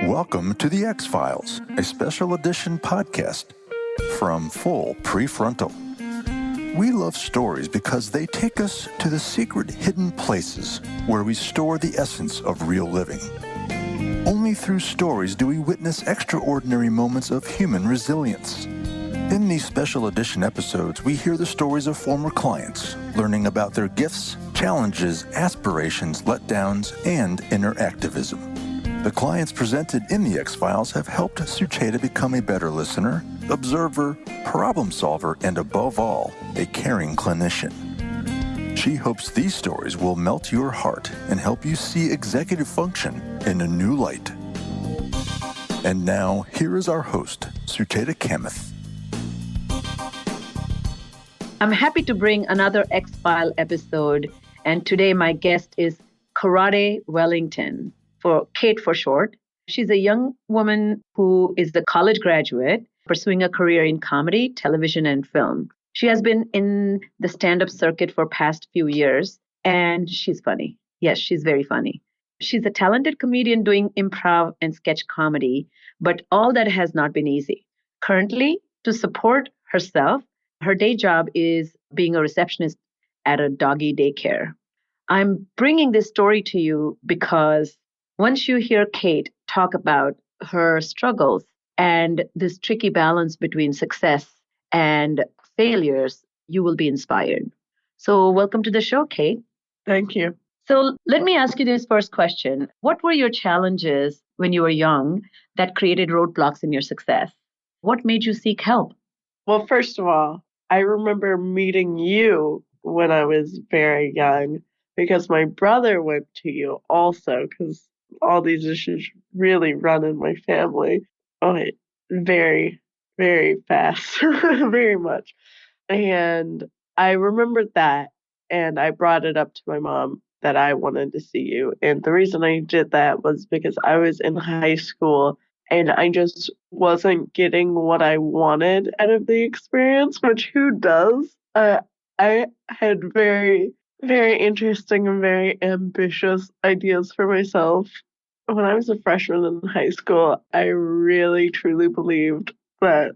Welcome to the ExFiles, a special edition podcast from full PreFrontal. We love stories because they take us to the secret hidden places where we store the essence of real living. Only through stories do we witness extraordinary moments of human resilience. In these special edition episodes, we hear the stories of former clients, learning about their gifts, challenges, aspirations, letdowns, and inner activism. The clients presented in the ExFiles have helped Sucheta become a better listener, observer, problem solver, and above all, a caring clinician. She hopes these stories will melt your heart and help you see executive function in a new light. And now, here is our host, Sucheta Kamath. I'm happy to bring another ExFile episode, and today my guest is Wellington, for Kate for short. She's a young woman who is a college graduate pursuing a career in comedy, television, and film. She has been in the stand-up circuit for past few years, and she's funny. Yes, she's very funny. She's a talented comedian doing improv and sketch comedy, but all that has not been easy. Currently, to support herself, her day job is being a receptionist at a doggy daycare. I'm bringing this story to you because once you hear Kate talk about her struggles and this tricky balance between success and failures, you will be inspired. So welcome to the show, Kate. Thank you. So let me ask you this first question. What were your challenges when you were young that created roadblocks in your success? What made you seek help? Well, first of all, I remember meeting you when I was very young because my brother went to you also because all these issues really run in my family. Oh, very, very fast, very much. And I remembered that, and I brought it up to my mom that I wanted to see you. And the reason I did that was because I was in high school and I just wasn't getting what I wanted out of the experience, which who does? I had very, very interesting and very ambitious ideas for myself. When I was a freshman in high school, I really, truly believed that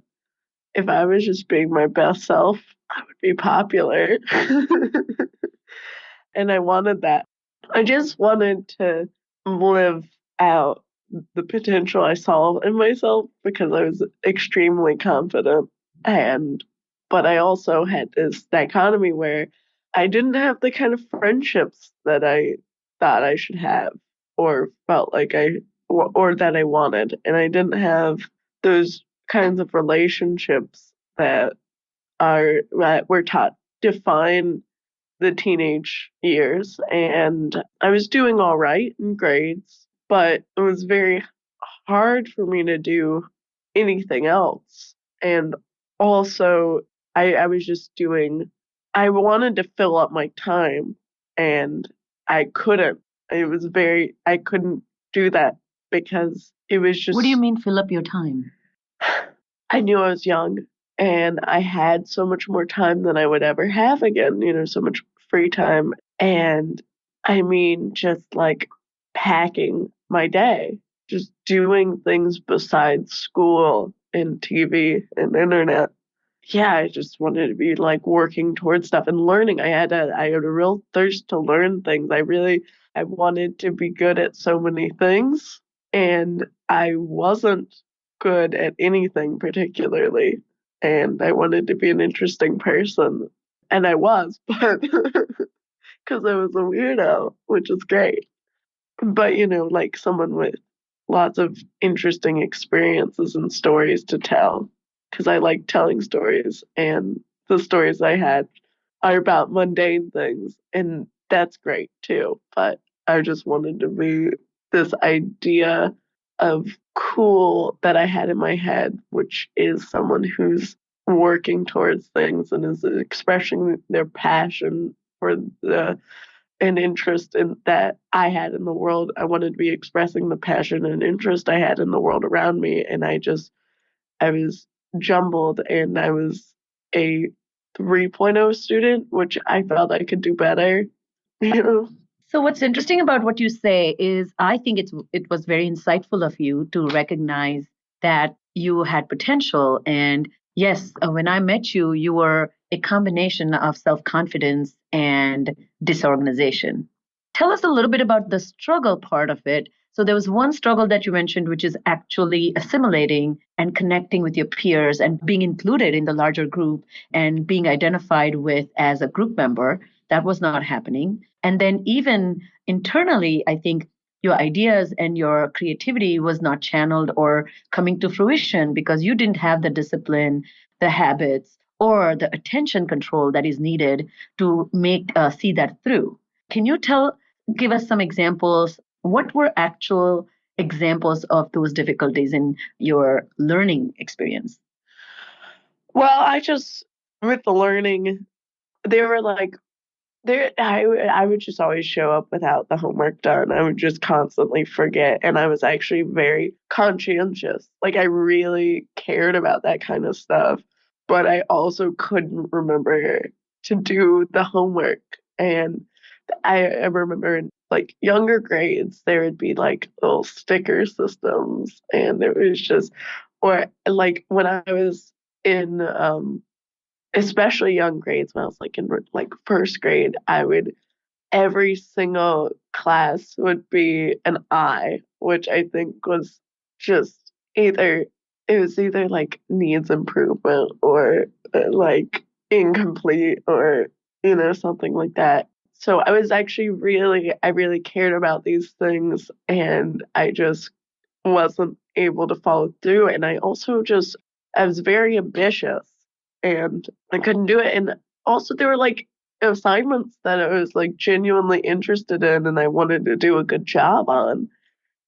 if I was just being my best self, I would be popular. And I wanted that. I just wanted to live out the potential I saw in myself because I was extremely confident. But I also had this dichotomy where I didn't have the kind of friendships that I thought I should have or felt like or that I wanted. And I didn't have those kinds of relationships that we're taught define the teenage years. And I was doing all right in grades, but it was very hard for me to do anything else. And also, I was just I wanted to fill up my time, and I couldn't. I couldn't do that because it was just. What do you mean fill up your time? I knew I was young, and I had so much more time than I would ever have again, so much free time. And I mean, just like packing my day, just doing things besides school and TV and internet. Yeah, I just wanted to be like working towards stuff and learning. I had a real thirst to learn things. I wanted to be good at so many things, and I wasn't good at anything particularly. And I wanted to be an interesting person, and I was, but because I was a weirdo, which is great. But like someone with lots of interesting experiences and stories to tell. Because I like telling stories, and the stories I had are about mundane things, and that's great too. But I just wanted to be this idea of cool that I had in my head, which is someone who's working towards things and is expressing their passion for an interest in that I had in the world. I wanted to be expressing the passion and interest I had in the world around me, and I was jumbled, and I was a 3.0 student, which I felt I could do better, So what's interesting about what you say is I think it was very insightful of you to recognize that you had potential. And yes, when I met you, you were a combination of self-confidence and disorganization. Tell us a little bit about the struggle part of it. So there was one struggle that you mentioned, which is actually assimilating and connecting with your peers and being included in the larger group and being identified with as a group member. That was not happening. And then even internally, I think your ideas and your creativity was not channeled or coming to fruition because you didn't have the discipline, the habits, or the attention control that is needed to make see that through. Can you give us some examples? What were actual examples of those difficulties in your learning experience? Well, with the learning, they were like, I would just always show up without the homework done. I would just constantly forget. And I was actually very conscientious. Like, I really cared about that kind of stuff. But I also couldn't remember to do the homework. And I remember in like younger grades, there would be like little sticker systems. And it was just, or like when I was in, especially young grades, when I was like in like first grade, every single class would be an I, which I think was just it was either like needs improvement or like incomplete or, something like that. So I was actually I really cared about these things and I just wasn't able to follow through. And I was very ambitious and I couldn't do it. And also there were like assignments that I was like genuinely interested in and I wanted to do a good job on.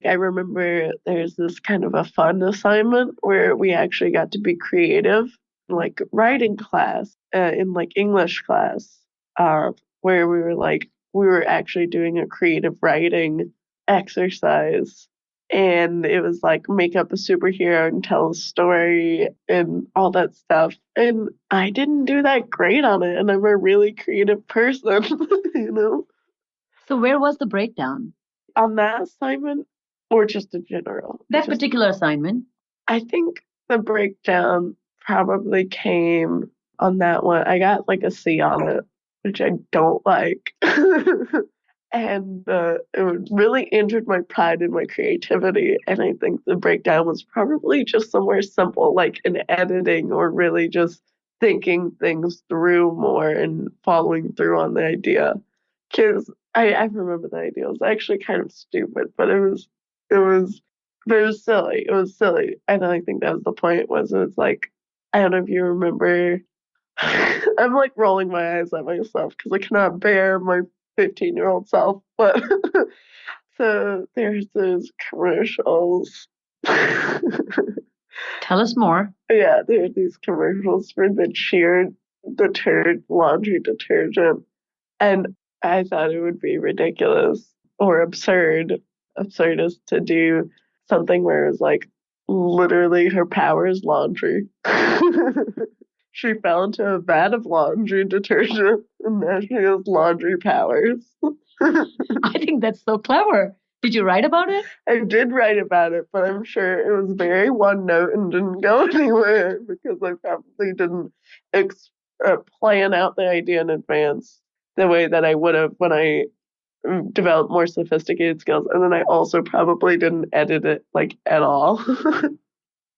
I remember there's this kind of a fun assignment where we actually got to be creative, like writing class, in like English class, where we were actually doing a creative writing exercise. And it was like make up a superhero and tell a story and all that stuff. And I didn't do that great on it. And I'm a really creative person, you know? So where was the breakdown? On that assignment or just in general? That particular assignment? I think the breakdown probably came on that one. I got like a C on it, which I don't like. And it really injured my pride and my creativity. And I think the breakdown was probably just somewhere simple, like in editing or really just thinking things through more and following through on the idea. Because I remember the idea. It was actually kind of stupid, but but it was silly. It was silly. And I think that was the point. It was like, I don't know if you remember. I'm like rolling my eyes at myself because I cannot bear my 15-year-old self. But so there's those commercials. Tell us more. Yeah, there are these commercials for the Cheer detergent, laundry detergent. And I thought it would be ridiculous or absurdist to do something where it was like literally her power is laundry. She fell into a vat of laundry detergent and now she has laundry powers. I think that's so clever. Did you write about it? I did write about it, but I'm sure it was very one note and didn't go anywhere because I probably didn't plan out the idea in advance the way that I would have when I developed more sophisticated skills. And then I also probably didn't edit it like at all.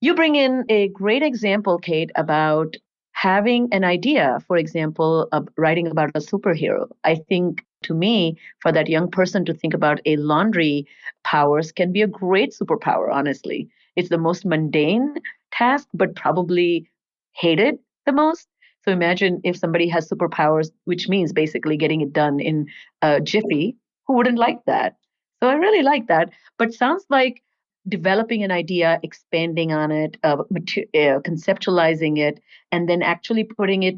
You bring in a great example, Kate, about having an idea, for example, of writing about a superhero. I think to me, for that young person to think about a laundry powers can be a great superpower, honestly. It's the most mundane task, but probably hated the most. So imagine if somebody has superpowers, which means basically getting it done in a jiffy, who wouldn't like that? So I really like that. But sounds like developing an idea, expanding on it, conceptualizing it, and then actually putting it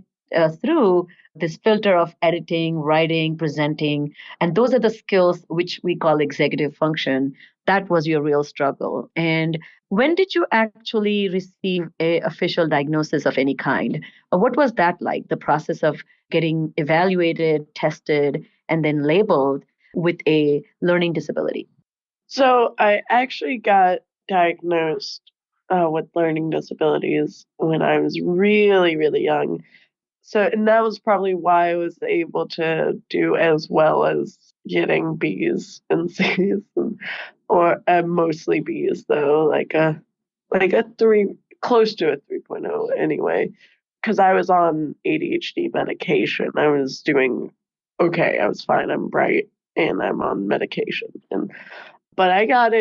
through this filter of editing, writing, presenting. And those are the skills which we call executive function. That was your real struggle. And when did you actually receive a official diagnosis of any kind? What was that like, the process of getting evaluated, tested, and then labeled? with a learning disability? So I actually got diagnosed with learning disabilities when I was really, really young. So, and that was probably why I was able to do as well as getting B's and C's, or mostly B's though, like a three, close to a 3.0 anyway, because I was on ADHD medication. I was doing okay. I was fine. I'm bright and I'm on medication. But I got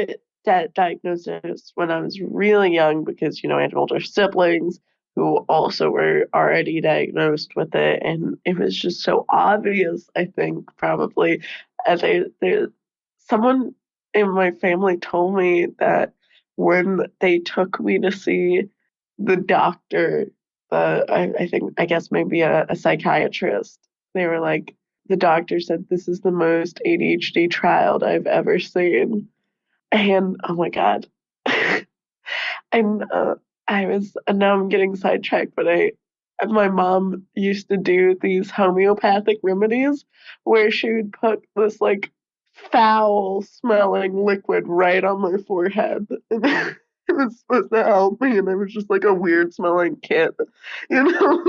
that diagnosis when I was really young because, I had older siblings who also were already diagnosed with it. And it was just so obvious, I think, probably. Someone in my family told me that when they took me to see the doctor, I guess maybe a psychiatrist, they were like, the doctor said, "This is the most ADHD child I've ever seen." And oh my God. And now I'm getting sidetracked, but my mom used to do these homeopathic remedies where she would put this like foul smelling liquid right on my forehead. And it was supposed to help me, and I was just like a weird smelling kid, you know?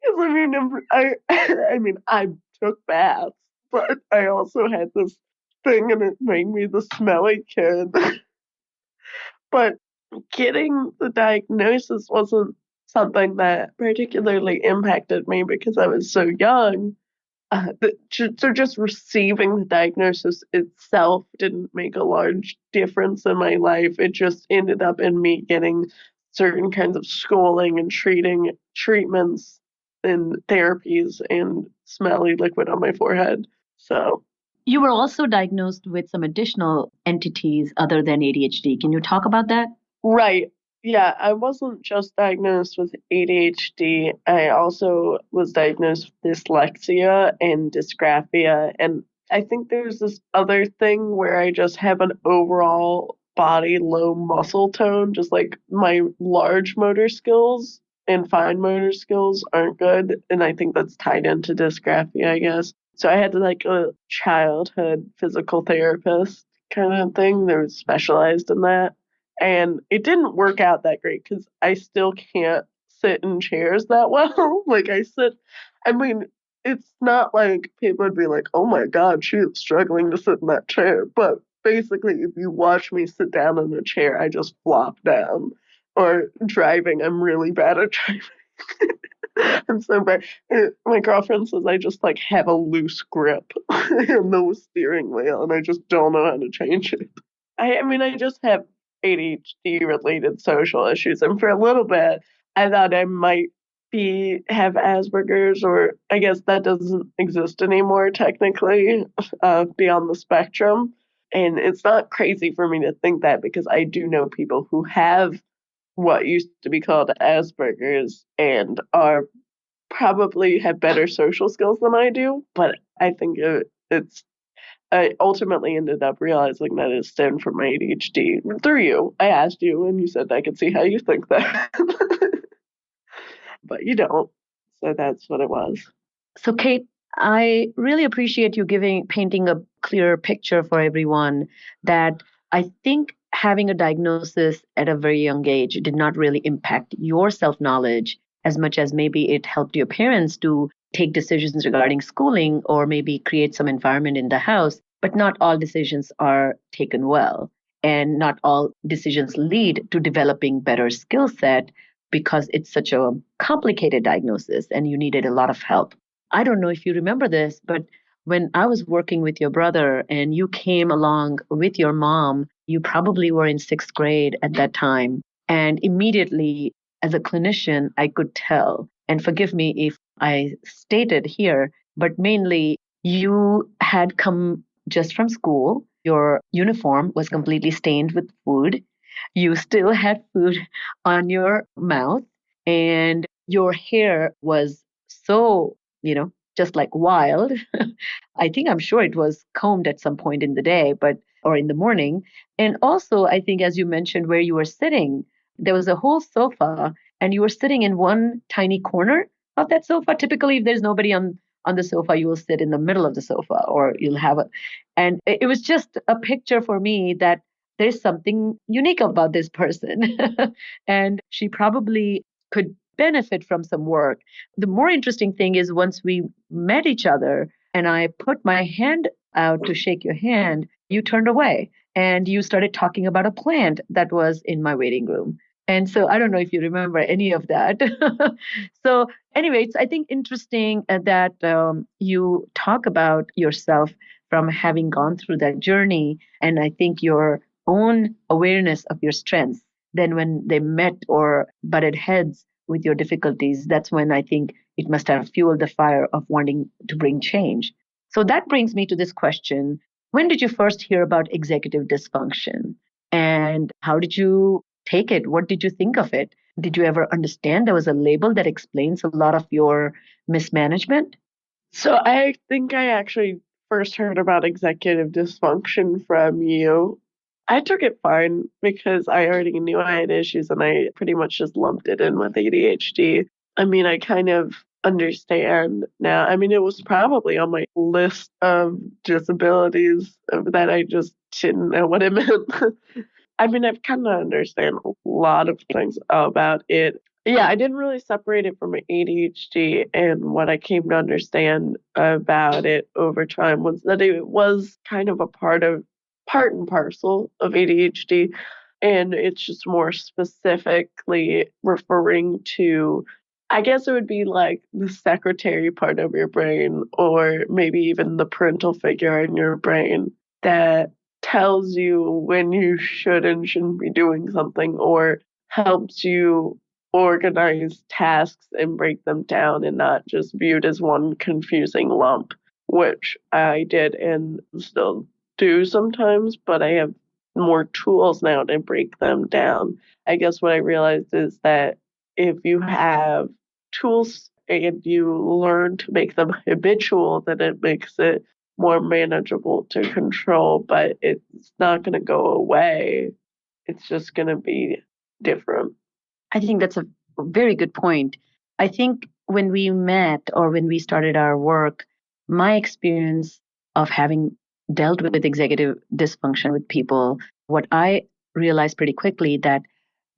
Because I mean, I took baths, but I also had this thing, and it made me the smelly kid. But getting the diagnosis wasn't something that particularly impacted me because I was so young. So just receiving the diagnosis itself didn't make a large difference in my life. It just ended up in me getting certain kinds of schooling and treatments and therapies and smelly liquid on my forehead. So You were also diagnosed with some additional entities other than ADHD. Can you talk about that? right. Yeah, I wasn't just diagnosed with ADHD. I also was diagnosed with dyslexia and dysgraphia. And I think there's this other thing where I just have an overall body low muscle tone, just like my large motor skills and fine motor skills aren't good. And I think that's tied into dysgraphia, I guess. So I had like a childhood physical therapist kind of thing that was specialized in that. And it didn't work out that great because I still can't sit in chairs that well. I mean, it's not like people would be like, "Oh my God, she's struggling to sit in that chair." But basically, if you watch me sit down in a chair, I just flop down. Or driving, I'm really bad at driving. I'm so bad. My girlfriend says I just like have a loose grip and no steering wheel, and I just don't know how to change it. I mean, I just have ADHD related social issues, and for a little bit, I thought I might have Asperger's, or I guess that doesn't exist anymore technically, beyond the spectrum. And it's not crazy for me to think that because I do know people who have what used to be called Asperger's and are probably have better social skills than I do. But I think it's I ultimately ended up realizing that it stemmed from my ADHD through you. I asked you, and you said I could see how you think that, but you don't. So that's what it was. So, Kate, I really appreciate you painting a clearer picture for everyone that I think having a diagnosis at a very young age did not really impact your self-knowledge as much as maybe it helped your parents to take decisions regarding schooling or maybe create some environment in the house. But not all decisions are taken well, and not all decisions lead to developing better skill set because it's such a complicated diagnosis and you needed a lot of help. I don't know if you remember this, but when I was working with your brother and you came along with your mom, you probably were in sixth grade at that time. And immediately, as a clinician, I could tell, and forgive me if I stated here, but mainly you had come just from school. Your uniform was completely stained with food. You still had food on your mouth, and your hair was so, just like wild. I'm sure it was combed at some point in the day, or in the morning. And also, I think, as you mentioned, where you were sitting, there was a whole sofa, and you were sitting in one tiny corner of that sofa. Typically, if there's nobody on on the sofa, you will sit in the middle of the sofa or you'll have a, and it was just a picture for me that there's something unique about this person. And she probably could benefit from some work. The more interesting thing is once we met each other and I put my hand out to shake your hand, you turned away and you started talking about a plant that was in my waiting room. And so I don't know if you remember any of that. So anyway, it's I think interesting that you talk about yourself from having gone through that journey. And I think your own awareness of your strengths, then when they met or butted heads with your difficulties, that's when I think it must have fueled the fire of wanting to bring change. So that brings me to this question. When did you first hear about executive dysfunction? And how did you take it? What did you think of it? Did you ever understand there was a label that explains a lot of your mismanagement? So I think I actually first heard about executive dysfunction from you. I took it fine because I already knew I had issues and I pretty much just lumped it in with ADHD. I mean, I kind of understand now. I mean, it was probably on my list of disabilities that I just didn't know what it meant. I mean, I've kind of understand a lot of things about it. Yeah, I didn't really separate it from ADHD, and what I came to understand about it over time was that it was kind of a part and parcel of ADHD, and it's just more specifically referring to, I guess it would be like the secretary part of your brain, or maybe even the parental figure in your brain that tells you when you should and shouldn't be doing something, or helps you organize tasks and break them down and not just viewed as one confusing lump, which I did and still do sometimes, but I have more tools now to break them down. I guess what I realized is that if you have tools and you learn to make them habitual, then it makes it more manageable to control, but it's not going to go away. It's just going to be different. I think that's a very good point. I think when we met or when we started our work, my experience of having dealt with executive dysfunction with people, what I realized pretty quickly that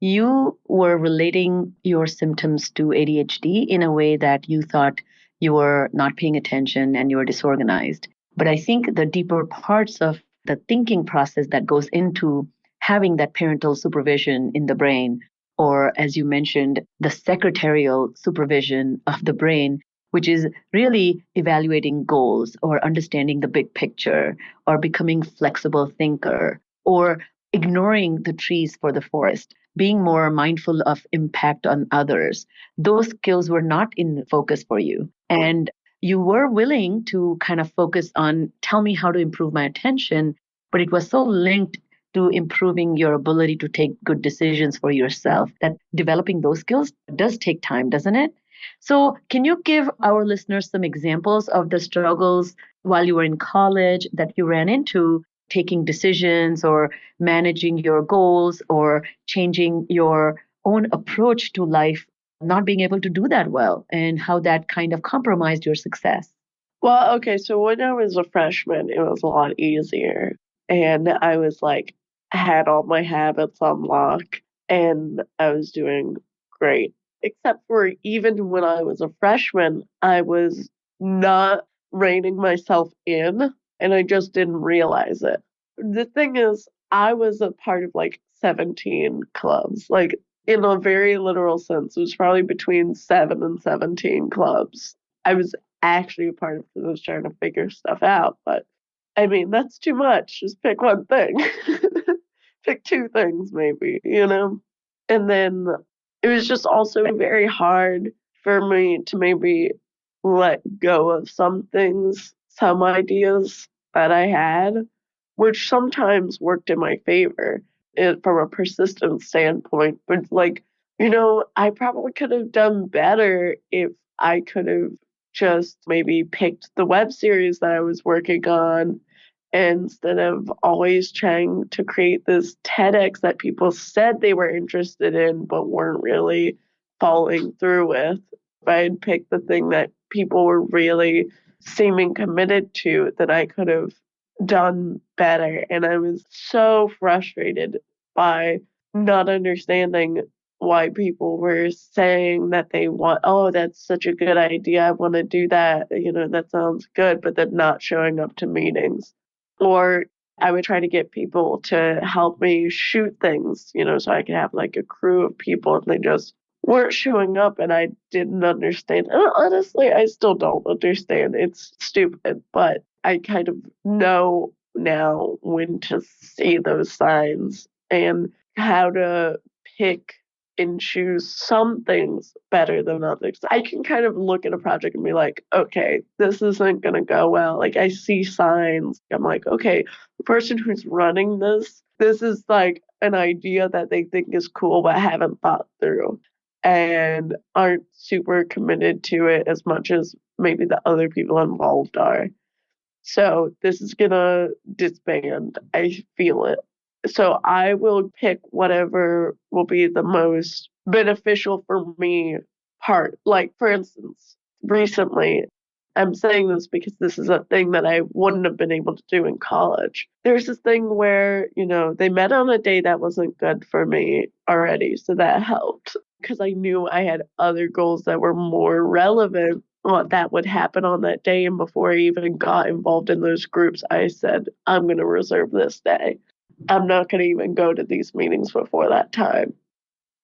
you were relating your symptoms to ADHD in a way that you thought you were not paying attention and you were disorganized. But I think the deeper parts of the thinking process that goes into having that parental supervision in the brain, or as you mentioned, the secretarial supervision of the brain, which is really evaluating goals or understanding the big picture or becoming flexible thinker or ignoring the trees for the forest, being more mindful of impact on others. Those skills were not in focus for you. And you were willing to kind of focus on, tell me how to improve my attention, but it was so linked to improving your ability to take good decisions for yourself that developing those skills does take time, doesn't it? So can you give our listeners some examples of the struggles while you were in college that you ran into taking decisions or managing your goals or changing your own approach to life, not being able to do that well, and how that kind of compromised your success? Well, okay, so when I was a freshman, it was a lot easier. And I was like, had all my habits on lock and I was doing great. Except for even when I was a freshman, I was not reining myself in and I just didn't realize it. The thing is, I was a part of like 17 clubs, like in a very literal sense. It was probably between 7 and 17 clubs. I was actually a part of because I was trying to figure stuff out, but I mean, that's too much. Just pick one thing. Pick two things, maybe, you know? And then it was just also very hard for me to maybe let go of some things, some ideas that I had, which sometimes worked in my favor from a persistence standpoint. But, like, you know, I probably could have done better if I could have just maybe picked the web series that I was working on instead of always trying to create this TEDx that people said they were interested in but weren't really following through with. If I had picked the thing that people were really seeming committed to that I could have done better. And I was so frustrated by not understanding why people were saying that they want, oh, that's such a good idea. I want to do that. That sounds good, but then not showing up to meetings. Or I would try to get people to help me shoot things, so I could have like a crew of people and they just weren't showing up and I didn't understand. And honestly, I still don't understand. It's stupid, but I kind of know now when to see those signs and how to pick and choose some things better than others. I can kind of look at a project and be like, okay, this isn't going to go well. Like I see signs. I'm like, okay, the person who's running this is like an idea that they think is cool but haven't thought through and aren't super committed to it as much as maybe the other people involved are. So this is going to disband. I feel it. So I will pick whatever will be the most beneficial for me part. Like, for instance, recently, I'm saying this because this is a thing that I wouldn't have been able to do in college. There's this thing where, they met on a day that wasn't good for me already. So that helped because I knew I had other goals that were more relevant what that would happen on that day. And before I even got involved in those groups, I said, I'm going to reserve this day. I'm not going to even go to these meetings before that time.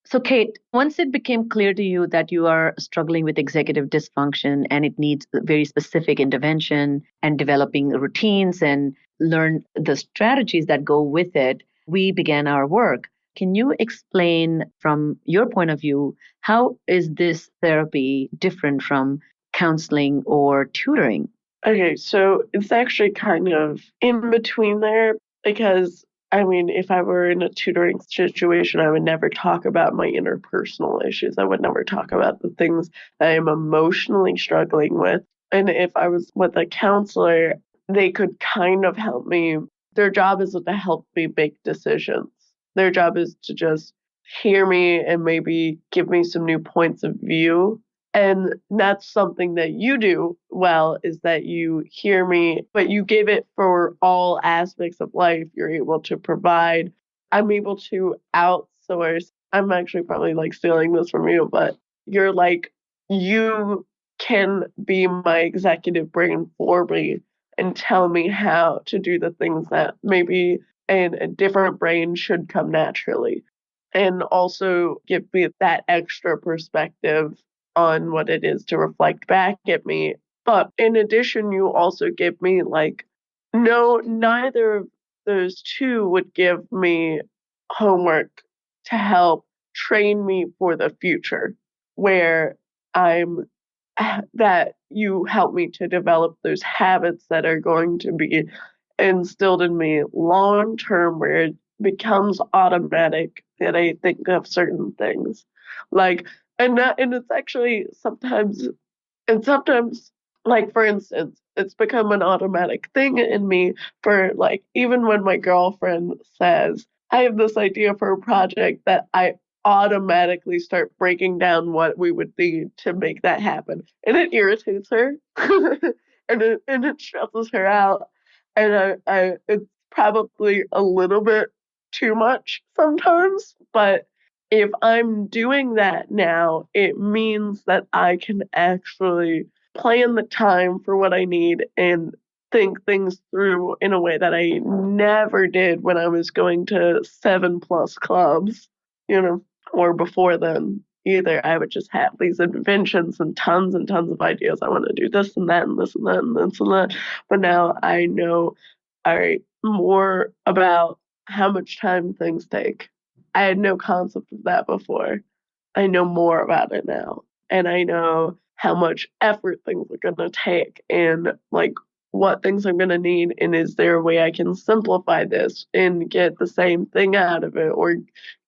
So, Kate, once it became clear to you that you are struggling with executive dysfunction and it needs very specific intervention and developing routines and learn the strategies that go with it, we began our work. Can you explain from your point of view, how is this therapy different from counseling or tutoring? Okay, so it's actually kind of in between there because if I were in a tutoring situation, I would never talk about my interpersonal issues. I would never talk about the things that I'm emotionally struggling with. And if I was with a counselor, they could kind of help me. Their job isn't to help me make decisions. Their job is to just hear me and maybe give me some new points of view. And that's something that you do well, is that you hear me, but you give it for all aspects of life. You're able to provide. I'm able to outsource. I'm actually probably like stealing this from you, but you're like, you can be my executive brain for me and tell me how to do the things that maybe in a different brain should come naturally. And also give me that extra perspective on what it is to reflect back at me. But in addition, you also give me no, neither of those two would give me homework to help train me for the future, where that you help me to develop those habits that are going to be instilled in me long term, where it becomes automatic that I think of certain things. And it's actually sometimes, like, for instance, it's become an automatic thing in me for, like, even when my girlfriend says, I have this idea for a project, that I automatically start breaking down what we would need to make that happen. And it irritates her and it stresses her out. And it's probably a little bit too much sometimes, but if I'm doing that now, it means that I can actually plan the time for what I need and think things through in a way that I never did when I was going to 7+ clubs, or before then either. I would just have these inventions and tons of ideas. I want to do this and that and this and that and this and that. But now I know more about how much time things take. I had no concept of that before. I know more about it now. And I know how much effort things are going to take and what things I'm going to need. And is there a way I can simplify this and get the same thing out of it or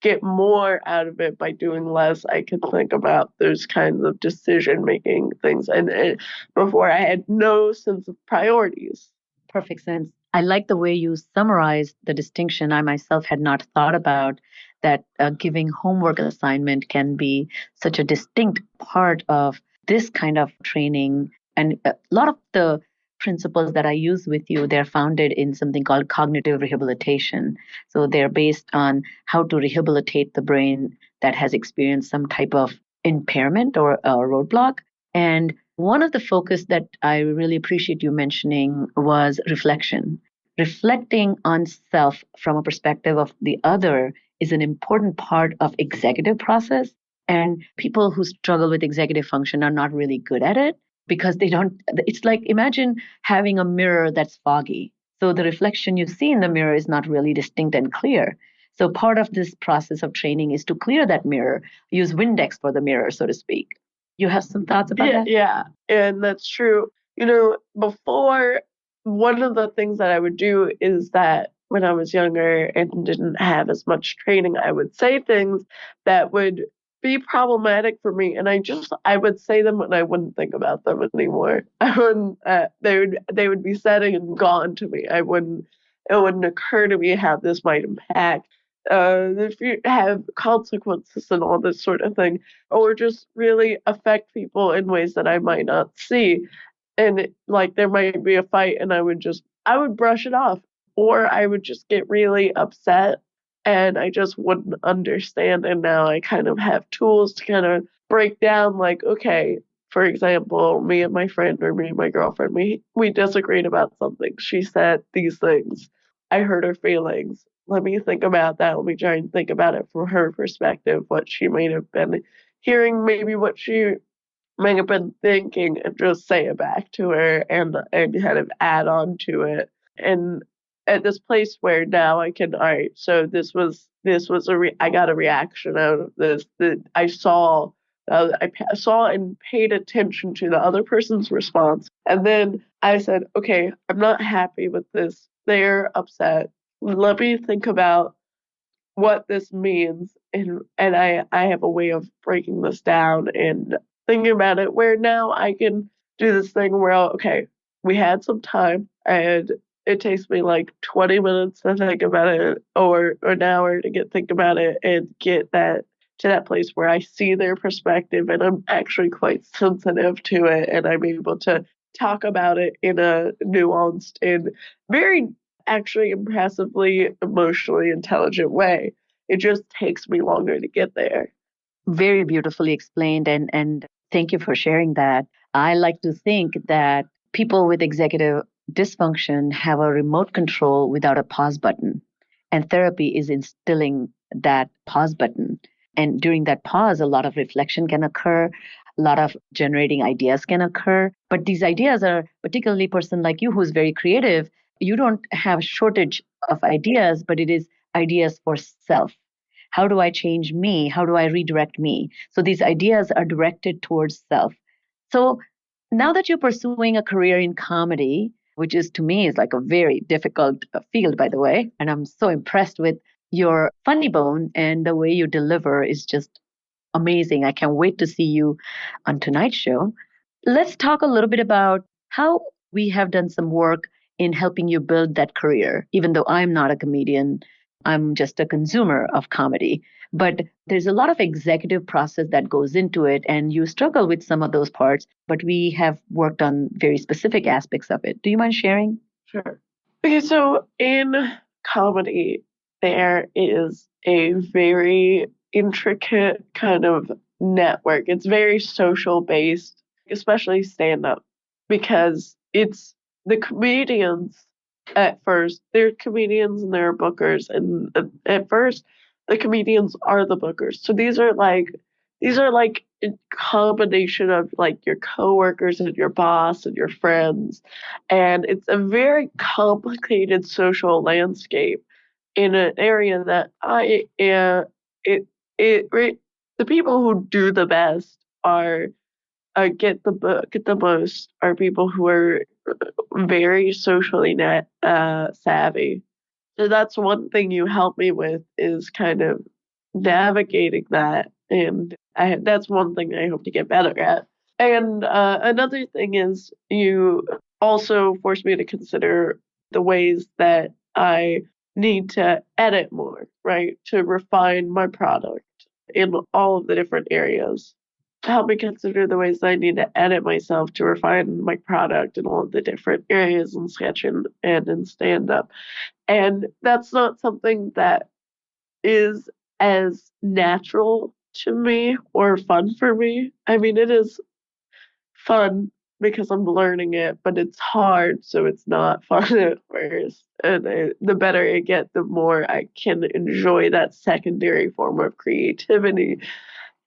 get more out of it by doing less? I can think about those kinds of decision-making things. And before I had no sense of priorities. Perfect sense. I like the way you summarized the distinction. I myself had not thought about that giving homework assignment can be such a distinct part of this kind of training and a lot of the principles that I use with you, they're founded in something called cognitive rehabilitation. So they're based on how to rehabilitate the brain that has experienced some type of impairment or a roadblock. And one of the focus that I really appreciate you mentioning was reflection. Reflecting on self from a perspective of the other is an important part of executive process. And people who struggle with executive function are not really good at it because they don't. It's like imagine having a mirror that's foggy. So the reflection you see in the mirror is not really distinct and clear. So part of this process of training is to clear that mirror, use Windex for the mirror, so to speak. You have some thoughts about that? Yeah, and that's true. Before, one of the things that I would do is that when I was younger and didn't have as much training, I would say things that would be problematic for me, and I would say them and I wouldn't think about them anymore. I wouldn't. They would be said and gone to me. It wouldn't occur to me how this might impact if you have consequences and all this sort of thing, or just really affect people in ways that I might not see. And like there might be a fight and I would brush it off, or I would just get really upset and I just wouldn't understand. And now I kind of have tools to kind of break down like, okay, for example, me and my friend or me and my girlfriend, we disagreed about something. She said these things. I hurt her feelings. Let me think about that. Let me try and think about it from her perspective, what she may have been hearing, maybe what she may have been thinking, and just say it back to her and kind of add on to it. And at this place where now I can, all right, so I got a reaction out of this that I saw. Saw and paid attention to the other person's response. And then I said, okay, I'm not happy with this. They're upset. Let me think about what this means. And I have a way of breaking this down and thinking about it where now I can do this thing where, okay, we had some time and it takes me like 20 minutes to think about it or an hour to think about it and get that to that place where I see their perspective and I'm actually quite sensitive to it and I'm able to talk about it in a nuanced and very actually impressively emotionally intelligent way. It just takes me longer to get there. Very beautifully explained. And thank you for sharing that. I like to think that people with executive dysfunction have a remote control without a pause button. And therapy is instilling that pause button. And during that pause, a lot of reflection can occur, a lot of generating ideas can occur. But these ideas are particularly a person like you who's very creative. You don't have a shortage of ideas, but it is ideas for self. How do I change me? How do I redirect me? So these ideas are directed towards self. So now that you're pursuing a career in comedy, which is to me is like a very difficult field, by the way, and I'm so impressed with your funny bone and the way you deliver is just amazing. I can't wait to see you on tonight's show. Let's talk a little bit about how we have done some work in helping you build that career. Even though I'm not a comedian, I'm just a consumer of comedy. But there's a lot of executive process that goes into it, and you struggle with some of those parts, but we have worked on very specific aspects of it. Do you mind sharing? Sure. Okay, so in comedy, there is a very intricate kind of network. It's very social based, especially stand up, because it's the comedians at first, they're comedians and they're bookers. And at first, the comedians are the bookers. So these are like a combination of like your coworkers and your boss and your friends. And it's a very complicated social landscape in an area that the people who do the best are get the most are people who are very socially savvy. So that's one thing you help me with is kind of navigating that, and that's one thing I hope to get better at. And another thing is you also force me to consider the ways that I need to edit more, right, to refine my product in all of the different areas. help me consider the ways that I need to edit myself to refine my product in all of the different areas in sketch and in stand-up. And that's not something that is as natural to me or fun for me. I mean, it is fun because I'm learning it, but it's hard, so it's not fun at first. And the better I get, the more I can enjoy that secondary form of creativity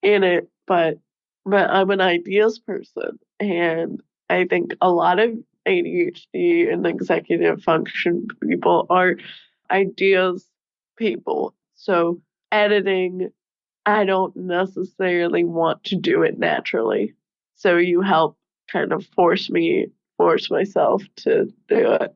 in it. But I'm an ideas person, and I think a lot of ADHD and executive function people are ideas people. So editing, I don't necessarily want to do it naturally. So you help kind of force myself to do it.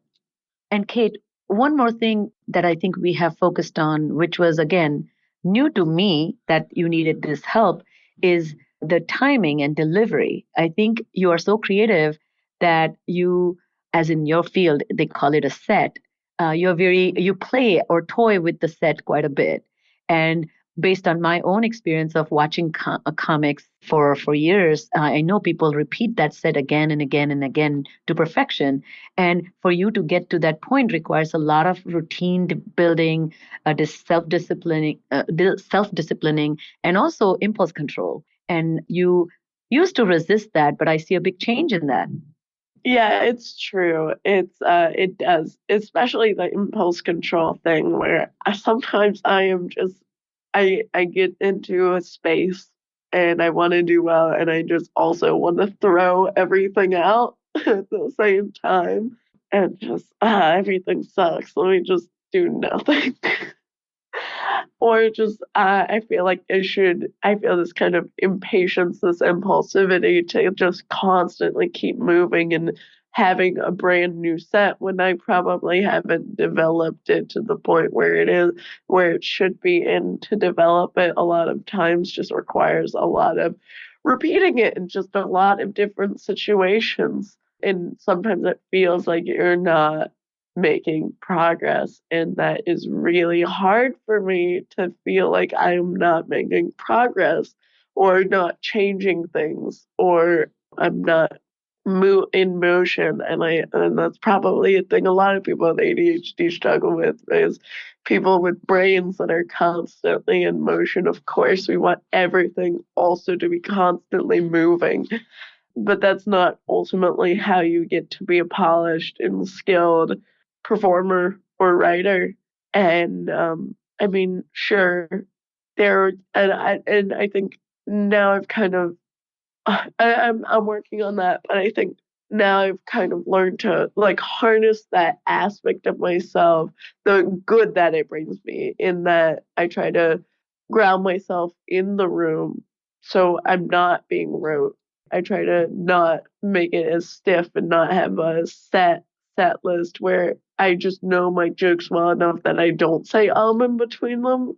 And Kate, one more thing that I think we have focused on, which was again new to me that you needed this help, is the timing and delivery. I think you are so creative that you, as in your field, they call it a set. You play or toy with the set quite a bit. And based on my own experience of watching comics for years, I know people repeat that set again and again and again to perfection. And for you to get to that point requires a lot of routine building, self-disciplining, and also impulse control. And you used to resist that, but I see a big change in that. Yeah, it's true. It does, especially the impulse control thing where sometimes I am just I get into a space and I want to do well and I just also want to throw everything out at the same time and just everything sucks. Let me just do nothing. Or just I feel like I feel this kind of impatience, this impulsivity to just constantly keep moving and having a brand new set when I probably haven't developed it to the point where it should be. And to develop it a lot of times just requires a lot of repeating it in just a lot of different situations. And sometimes it feels like you're not making progress, and that is really hard for me to feel like I'm not making progress or not changing things or I'm not in motion. And that's probably a thing a lot of people with ADHD struggle with, is people with brains that are constantly in motion. Of course we want everything also to be constantly moving, but that's not ultimately how you get to be a polished and skilled performer or writer. And I mean, sure, and I think now I've kind of I'm working on that, but I think now I've kind of learned to like harness that aspect of myself, the good that it brings me, in that I try to ground myself in the room so I'm not being rote. I try to not make it as stiff and not have a set list where I just know my jokes well enough that I don't say in between them,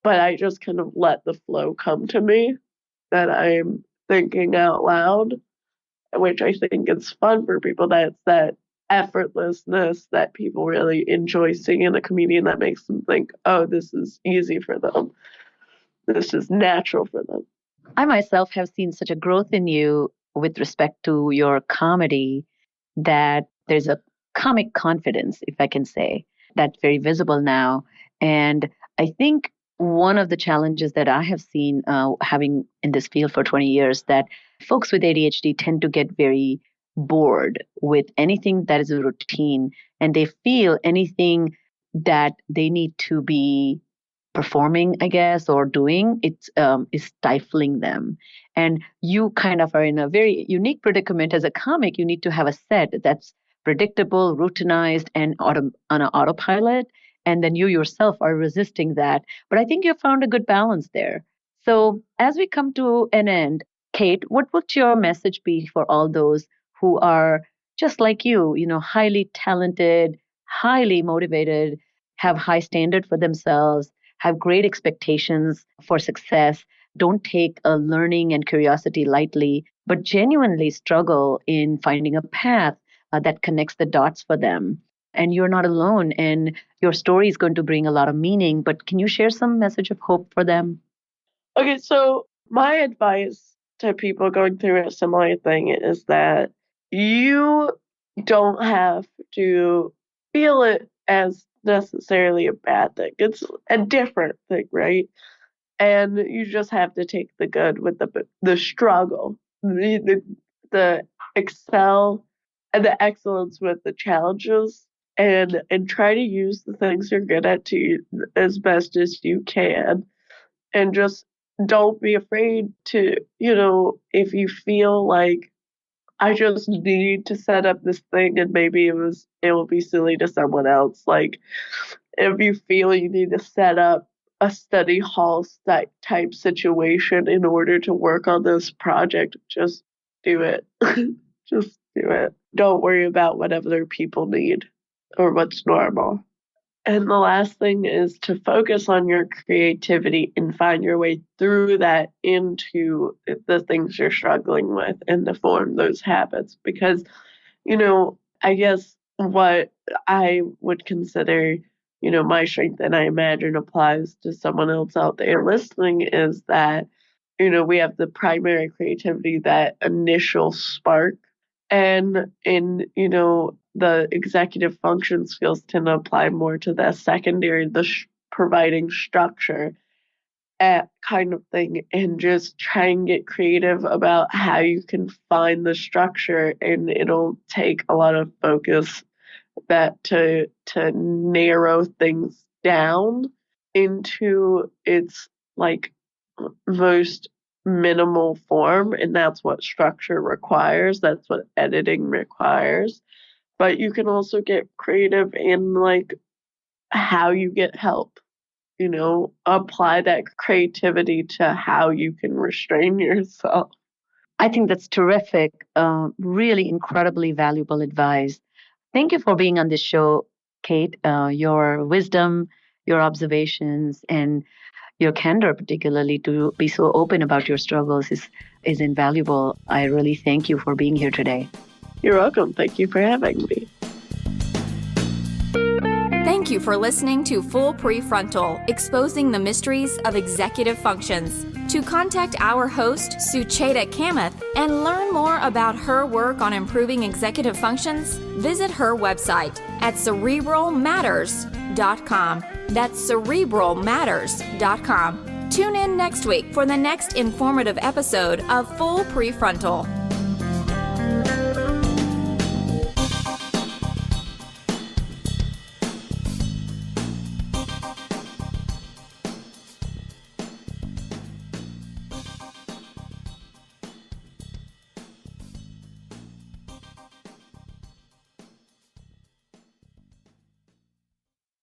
but I just kind of let the flow come to me, that I'm thinking out loud, which I think is fun for people. That's that effortlessness that people really enjoy seeing in a comedian, that makes them think, oh, this is easy for them. This is natural for them. I myself have seen such a growth in you with respect to your comedy that there's a comic confidence, if I can say, that's very visible now. And I think one of the challenges that I have seen having in this field for 20 years, that folks with ADHD tend to get very bored with anything that is a routine, and they feel anything that they need to be performing, I guess, or doing, it's is stifling them. And you kind of are in a very unique predicament as a comic. You need to have a set that's predictable, routinized, and on an autopilot. And then you yourself are resisting that. But I think you found a good balance there. So as we come to an end, Kate, what would your message be for all those who are just like you know, highly talented, highly motivated, have high standard for themselves, have great expectations for success, don't take a learning and curiosity lightly, but genuinely struggle in finding a path that connects the dots for them? And you're not alone, and your story is going to bring a lot of meaning. But can you share some message of hope for them? Okay, so my advice to people going through a similar thing is that you don't have to feel it as necessarily a bad thing. It's a different thing, right? And you just have to take the good with the struggle, the excel and the excellence with the challenges, and try to use the things you're good at to as best as you can, and just don't be afraid to, if you feel like I just need to set up this thing and maybe it will be silly to someone else. Like if you feel you need to set up a study hall type situation in order to work on this project, just do it. Just do it. Don't worry about what other people need or what's normal. And the last thing is to focus on your creativity and find your way through that into the things you're struggling with and to form those habits. Because, I guess what I would consider, my strength, and I imagine applies to someone else out there listening, is that, we have the primary creativity, that initial spark. And the executive function skills tend to apply more to the secondary, providing structure kind of thing, and just try and get creative about how you can find the structure. And it'll take a lot of focus to narrow things down into its like most minimal form, and that's what structure requires. That's what editing requires. But you can also get creative in like how you get help. Apply that creativity to how you can restrain yourself. I think that's terrific. Really incredibly valuable advice. Thank you for being on this show, Kate. Your wisdom, your observations, and your candor, particularly to be so open about your struggles, is invaluable. I really thank you for being here today. You're welcome. Thank you for having me. Thank you for listening to Full PreFrontal, exposing the mysteries of executive functions. To contact our host, Sucheta Kamath, and learn more about her work on improving executive functions, visit her website at cerebralmatters.com. That's cerebralmatters.com. Tune in next week for the next informative episode of Full PreFrontal.